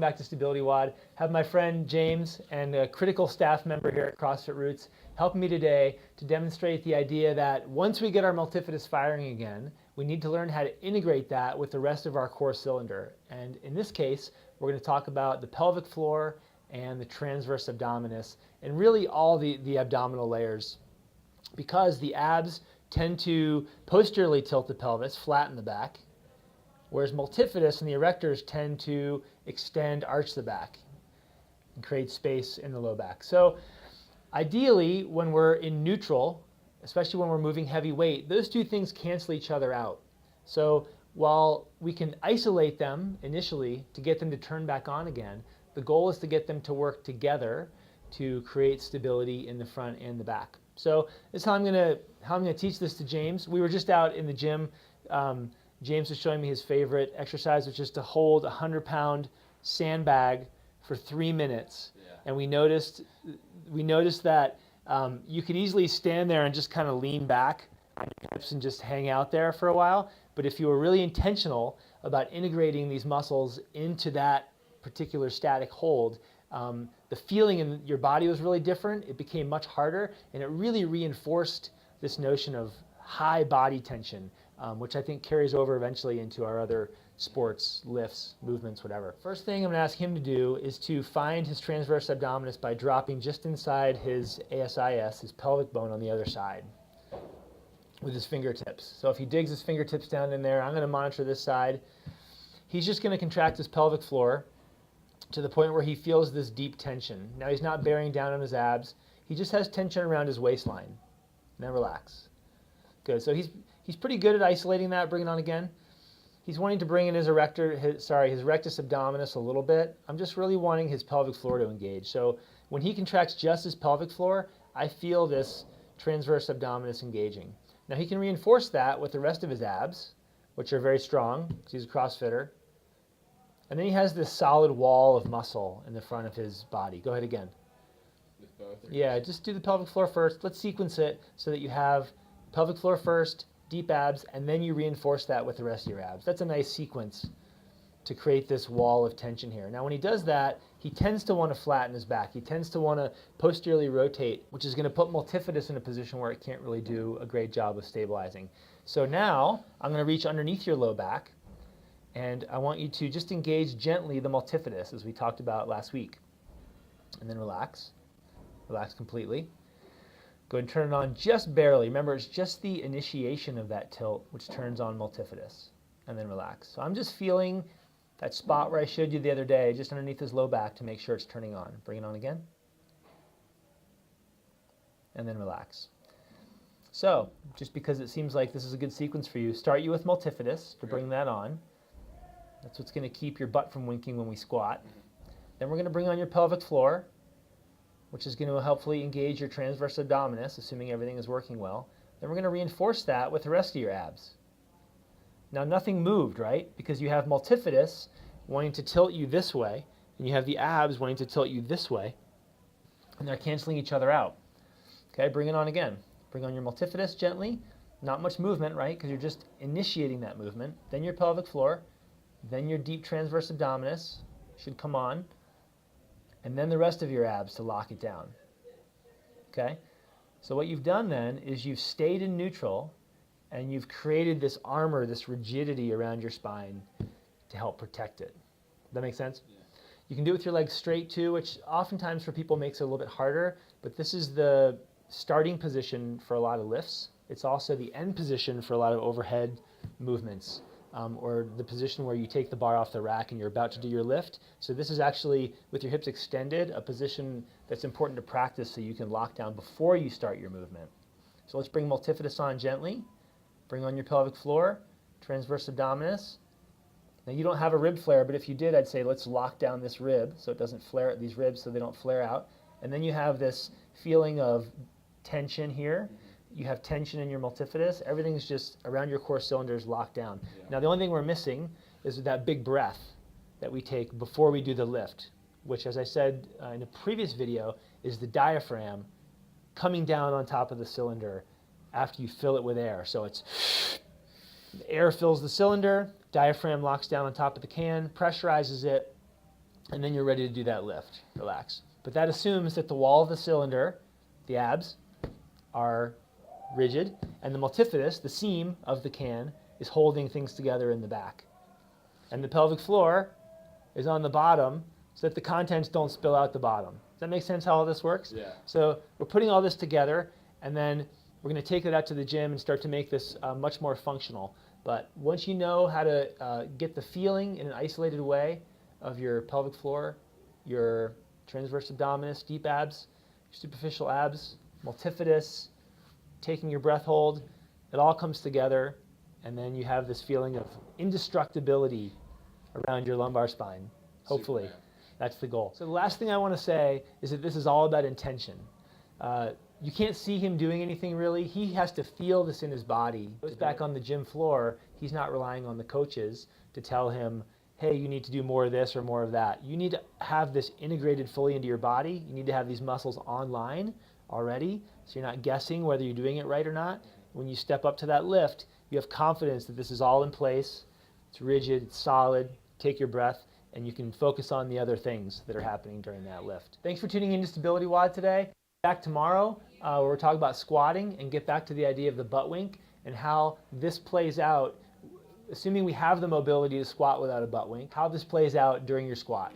back to StabilityWOD. Have my friend James and a critical staff member here at CrossFit Roots helping me today to demonstrate the idea that once we get our multifidus firing again, we need to learn how to integrate that with the rest of our core cylinder. And in this case, we're going to talk about the pelvic floor and the transverse abdominis, and really all the abdominal layers, because the abs tend to posteriorly tilt the pelvis, flatten the back, whereas multifidus and the erectors tend to extend, arch the back, and create space in the low back. So ideally, when we're in neutral, especially when we're moving heavy weight, those two things cancel each other out. So while we can isolate them initially to get them to turn back on again, the goal is to get them to work together to create stability in the front and the back. So this is how I'm gonna teach this to James. We were just out in the gym. James was showing me his favorite exercise, which is to hold a 100-pound sandbag for 3 minutes. Yeah. And we noticed that you could easily stand there and just kind of lean back on your hips and just hang out there for a while. But if you were really intentional about integrating these muscles into that particular static hold, the feeling in your body was really different. It became much harder, and it really reinforced this notion of high body tension, which I think carries over eventually into our other sports, lifts, movements, whatever. First thing I'm going to ask him to do is to find his transverse abdominis by dropping just inside his ASIS, his pelvic bone, on the other side with his fingertips. So if he digs his fingertips down in there, I'm going to monitor this side. He's just going to contract his pelvic floor to the point where he feels this deep tension. Now he's not bearing down on his abs. He just has tension around his waistline. Now relax. Good. So he's pretty good at isolating that. Bring it on again. He's wanting to bring in his rectus abdominis a little bit. I'm just really wanting his pelvic floor to engage. So when he contracts just his pelvic floor, I feel this transverse abdominis engaging. Now he can reinforce that with the rest of his abs, which are very strong because he's a CrossFitter. And then he has this solid wall of muscle in the front of his body. Go ahead again. With both? Yeah, just do the pelvic floor first. Let's sequence it so that you have pelvic floor first, deep abs, and then you reinforce that with the rest of your abs. That's a nice sequence to create this wall of tension here. Now when he does that, he tends to want to flatten his back. He tends to want to posteriorly rotate, which is going to put multifidus in a position where it can't really do a great job of stabilizing. So now I'm going to reach underneath your low back, and I want you to just engage gently the multifidus, as we talked about last week. And then relax. Relax completely. Go ahead and turn it on just barely. Remember, it's just the initiation of that tilt which turns on multifidus. And then relax. So I'm just feeling that spot where I showed you the other day, just underneath his low back, to make sure it's turning on. Bring it on again. And then relax. So, just because it seems like this is a good sequence for you, start you with multifidus to bring that on. That's what's going to keep your butt from winking when we squat. Then we're going to bring on your pelvic floor, which is going to helpfully engage your transverse abdominis, assuming everything is working well. Then we're going to reinforce that with the rest of your abs. Now nothing moved, right? Because you have multifidus wanting to tilt you this way, and you have the abs wanting to tilt you this way, and they're canceling each other out. Okay, bring it on again. Bring on your multifidus gently. Not much movement, right? Because you're just initiating that movement. Then your pelvic floor. Then your deep transverse abdominis should come on, and then the rest of your abs to lock it down. Okay? So what you've done then is you've stayed in neutral, and you've created this armor, this rigidity around your spine to help protect it. Does that make sense? Yeah. You can do it with your legs straight too, which oftentimes for people makes it a little bit harder, but this is the starting position for a lot of lifts. It's also the end position for a lot of overhead movements. Or the position where you take the bar off the rack and you're about to do your lift. So this is actually, with your hips extended, a position that's important to practice so you can lock down before you start your movement. So let's bring multifidus on gently. Bring on your pelvic floor, transverse abdominis. Now you don't have a rib flare, but if you did, I'd say let's lock down this rib so it doesn't flare, these ribs so they don't flare out. And then you have this feeling of tension here. You have tension in your multifidus. Everything's just around your core cylinders locked down. Yeah. Now the only thing we're missing is that big breath that we take before we do the lift, which, as I said in a previous video, is the diaphragm coming down on top of the cylinder after you fill it with air. So it's air fills the cylinder, diaphragm locks down on top of the can, pressurizes it, and then you're ready to do that lift. Relax. But that assumes that the wall of the cylinder, the abs, are rigid, and the multifidus, the seam of the can, is holding things together in the back. And the pelvic floor is on the bottom so that the contents don't spill out the bottom. Does that make sense how all this works? Yeah. So we're putting all this together, and then we're going to take it out to the gym and start to make this much more functional. But once you know how to get the feeling in an isolated way of your pelvic floor, your transverse abdominis, deep abs, superficial abs, multifidus, taking your breath hold, it all comes together, and then you have this feeling of indestructibility around your lumbar spine, hopefully. Superman. That's the goal. So the last thing I want to say is that this is all about intention. You can't see him doing anything really. He has to feel this in his body. He goes back on the gym floor. He's not relying on the coaches to tell him, hey, you need to do more of this or more of that. You need to have this integrated fully into your body. You need to have these muscles online already, so you're not guessing whether you're doing it right or not. When you step up to that lift, you have confidence that this is all in place. It's rigid, it's solid. Take your breath, and you can focus on the other things that are happening during that lift. Thanks for tuning in to StabilityWOD today. Back tomorrow, where we'll talk about squatting and get back to the idea of the butt wink and how this plays out, assuming we have the mobility to squat without a butt wink, how this plays out during your squat.